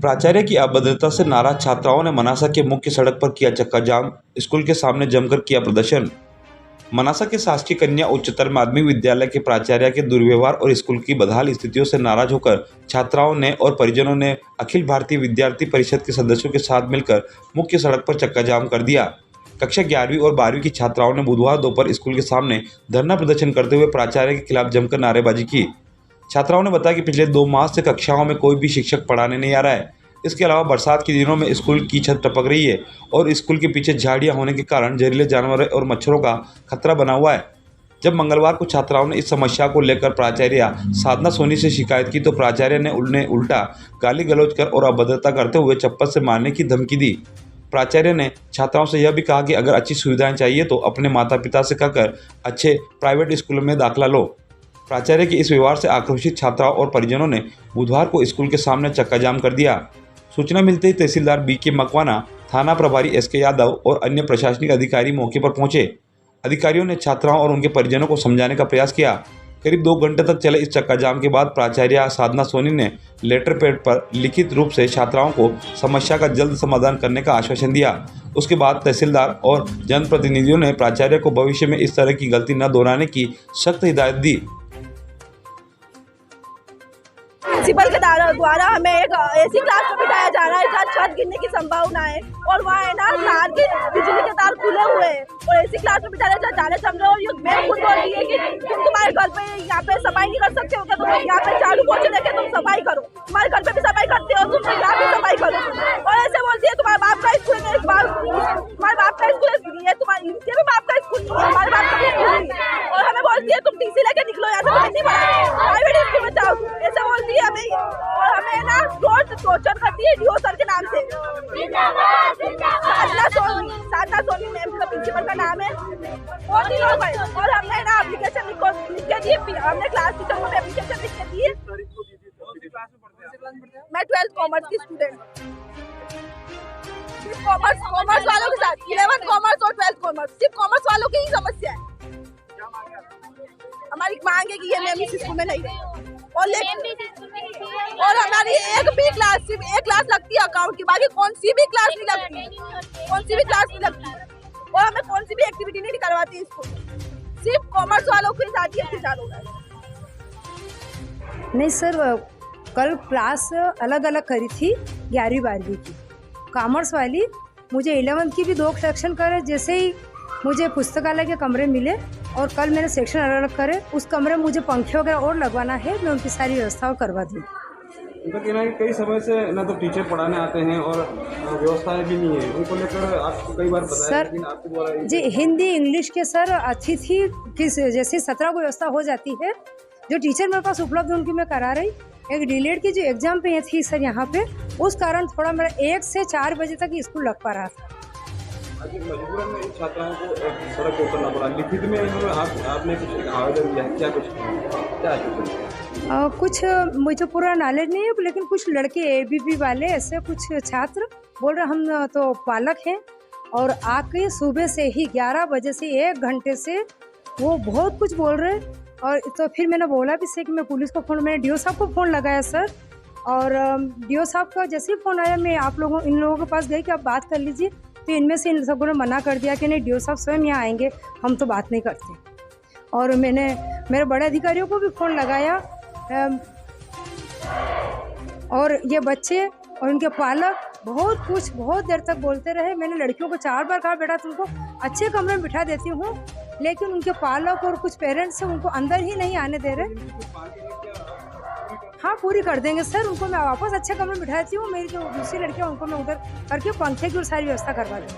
प्राचार्य की अभद्रता से नाराज छात्राओं ने मनासा के मुख्य सड़क पर किया चक्का जाम। स्कूल के सामने जमकर किया प्रदर्शन। मनासा के शासकीय कन्या उच्चतर माध्यमिक विद्यालय के प्राचार्य के दुर्व्यवहार और स्कूल की बदहाल स्थितियों से नाराज होकर छात्राओं ने और परिजनों ने अखिल भारतीय विद्यार्थी परिषद के सदस्यों के साथ मिलकर मुख्य सड़क पर चक्का जाम कर दिया। कक्षा 11वीं और 12वीं की छात्राओं ने बुधवार दोपहर स्कूल के सामने धरना प्रदर्शन करते हुए प्राचार्य के खिलाफ जमकर नारेबाजी की। छात्राओं ने बताया कि पिछले 2 माह से कक्षाओं में कोई भी शिक्षक पढ़ाने नहीं आ रहा है। इसके अलावा बरसात के दिनों में स्कूल की छत टपक रही है और स्कूल के पीछे झाड़ियां होने के कारण जहरीले जानवरों और मच्छरों का खतरा बना हुआ है। जब मंगलवार को छात्राओं ने इस समस्या को लेकर प्राचार्य साधना सोनी से शिकायत की तो प्राचार्य ने उन्हें उल्टा गाली गलौज कर और अभद्रता करते हुए चप्पल से मारने की धमकी दी। प्राचार्य ने छात्राओं से यह भी कहा कि अगर अच्छी सुविधाएं चाहिए तो अपने माता पिता से कहकर अच्छे प्राइवेट स्कूल में दाखिला लो। प्राचार्य के इस व्यवहार से आक्रोशित छात्राओं और परिजनों ने बुधवार को स्कूल के सामने चक्का जाम कर दिया। सूचना मिलते ही तहसीलदार BK मकवाना, थाना प्रभारी SK यादव और अन्य प्रशासनिक अधिकारी मौके पर पहुंचे। अधिकारियों ने छात्राओं और उनके परिजनों को समझाने का प्रयास किया। करीब 2 घंटे तक चले इस चक्का जाम के बाद प्राचार्य साधना सोनी ने लेटर पैड पर लिखित रूप से छात्राओं को समस्या का जल्द समाधान करने का आश्वासन दिया। उसके बाद तहसीलदार और जनप्रतिनिधियों ने प्राचार्य को भविष्य में इस तरह की गलती न दोहराने की सख्त हिदायत दी। प्रिंसिपल के द्वारा हमें एक ऐसी क्लास में बिठाया जा रहा है जहाँ छत गिरने की संभावना है और वहाँ है ना तार के बिजली के तार खुले हुए हैं और ऐसी क्लास में बिठाया जा जाने समझो। और ये मैम खुद बोल रही है कि तुम तुम्हारे घर पे यहाँ पे सफाई नहीं कर सकते हो क्या? तुम यहाँ पे झाड़ू पोछे देके तुम सफाई करो, तुम्हारे घर पे भी सफाई करते हो, तुम यहाँ भी सफाई करो। और ऐसे बोलती है तुम्हारे बाप का स्कूल है, तुम्हारे बाप का स्कूल है, तुम्हारे इनके भी बाप का स्कूल है, हमारे बाप का भी स्कूल है। और हमें बोलती है तुम TC लेके निकलो यहाँ से, नहीं पढ़ाएंगे, प्राइवेट स्कूल में जाओ, ऐसे बोलती है हमें। और हमें ना रोज टॉर्चर करती है DO सर के नाम से। साधना सोनी मैम का प्रिंसिपल का नाम है। बहुत ही लोग हैं और हमने ना एप्लीकेशन लिख के दी, हमने क्लास टीचर को एप्लीकेशन लिख के दी। मैं 12th कॉमर्स की स्टूडेंट, सिर्फ कॉमर्स वालों के साथ 11th कॉमर्स और 12th कॉमर्स, सिर्फ कॉमर्स वालों की ही समस्या है। हमारी मांग है कि ये मैम इस स्कूल में नहीं रहे और हमारी एक भी क्लास, सिर्फ एक क्लास लगती है अकाउंट की, बाकी कौन सी भी क्लास नहीं लगती, कौन सी भी क्लास नहीं लगती और हमें कौन सी भी एक्टिविटी नहीं करवाती स्कूल। सिर्फ कॉमर्स वालों के साथ ही अत्याचार हो रहा है। नहीं सर, कल क्लास अलग अलग करी थी 11वीं 12वीं की। कॉमर्स वाली मुझे 11th की भी 2 सेक्शन करे, जैसे ही मुझे पुस्तकालय के कमरे मिले और कल मैंने सेक्शन अलग अलग करे, उस कमरे में मुझे पंखे वगैरह और लगवाना है, मैं उनकी सारी व्यवस्था करवा दूँ। उनका कहना है कि कई समय से ना तो टीचर पढ़ाने आते हैं और व्यवस्थाएं भी नहीं है, उनको लेकर आपको कई बार बताया, लेकिन आपके द्वारा जी हिंदी इंग्लिश के सर अतिथि की जैसे 17 को व्यवस्था हो जाती है, जो टीचर मेरे पास उपलब्ध है उनकी मैं करा रही। एक डिलेड की जो एग्जाम पे थी सर यहाँ पे, उस कारण थोड़ा मेरा 1 से 4 बजे तक स्कूल लग पा रहा था। मजबूरन में छात्राओं को सड़क पर उतरना पड़ा। लिखित में आपने कुछ आवेदन दिया है क्या? कुछ मुझे पूरा नॉलेज नहीं है, लेकिन कुछ लड़के ABP वाले ऐसे कुछ छात्र बोल रहे हम तो पालक हैं और आके सुबह से ही 11 बजे से 1 घंटे से वो बहुत कुछ बोल रहे। और तो फिर मैंने बोला भी से कि मैं पुलिस को फ़ोन, मैंने DO साहब को फ़ोन लगाया सर, और DO साहब का जैसे ही फ़ोन आया मैं इन लोगों के पास गई कि आप बात कर लीजिए, तो इनमें से इन सबों ने मना कर दिया कि नहीं DO साहब स्वयं यहाँ आएंगे, हम तो बात नहीं करते। और मैंने मेरे बड़े अधिकारियों को भी फ़ोन लगाया और ये बच्चे और उनके पालक बहुत देर तक बोलते रहे। मैंने लड़कियों को 4 बार कहा बेटा तुमको अच्छे कमरे में बिठा देती हूँ, लेकिन उनके पालक और कुछ पेरेंट्स हैं उनको अंदर ही नहीं आने दे रहे। हाँ पूरी कर देंगे सर, उनको मैं वापस अच्छे कमरे में बिठाती हूँ। मेरी जो दूसरी लड़कियाँ उनको मैं उधर करके पंखे की और सारी व्यवस्था करवा दूँगी।